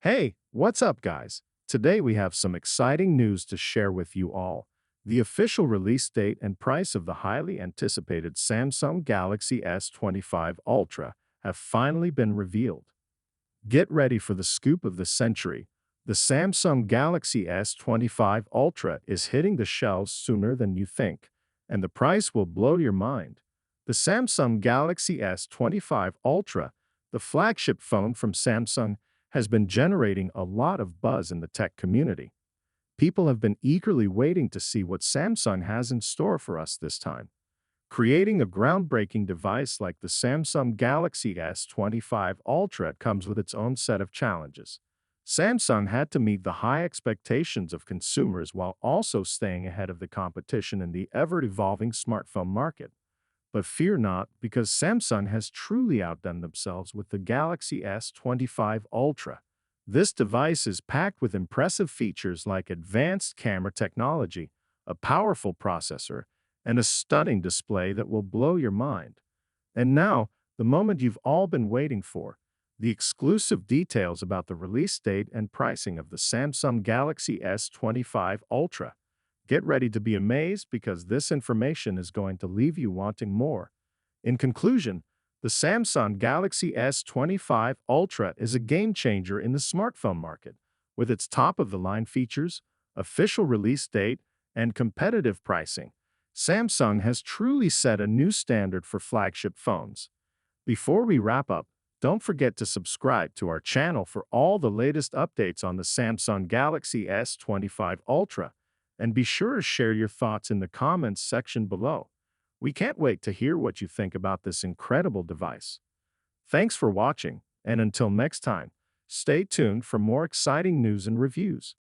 Hey, what's up, guys? Today we have some exciting news to share with you all. The official release date and price of the highly anticipated Samsung Galaxy S25 Ultra have finally been revealed. Get ready for the scoop of the century. The Samsung Galaxy S25 Ultra is hitting the shelves sooner than you think, and the price will blow your mind. The Samsung Galaxy S25 Ultra, the flagship phone from Samsung, has been generating a lot of buzz in the tech community. People have been eagerly waiting to see what Samsung has in store for us this time. Creating a groundbreaking device like the Samsung Galaxy S25 Ultra comes with its own set of challenges. Samsung had to meet the high expectations of consumers while also staying ahead of the competition in the ever-evolving smartphone market. But fear not, because Samsung has truly outdone themselves with the Galaxy S25 Ultra. This device is packed with impressive features like advanced camera technology, a powerful processor, and a stunning display that will blow your mind. And now, the moment you've all been waiting for, the exclusive details about the release date and pricing of the Samsung Galaxy S25 Ultra. Get ready to be amazed because this information is going to leave you wanting more. In conclusion, the Samsung Galaxy S25 Ultra is a game changer in the smartphone market. With its top-of-the-line features, official release date, and competitive pricing, Samsung has truly set a new standard for flagship phones. Before we wrap up, don't forget to subscribe to our channel for all the latest updates on the Samsung Galaxy S25 Ultra, and be sure to share your thoughts in the comments section below. We can't wait to hear what you think about this incredible device. Thanks for watching, and until next time, stay tuned for more exciting news and reviews.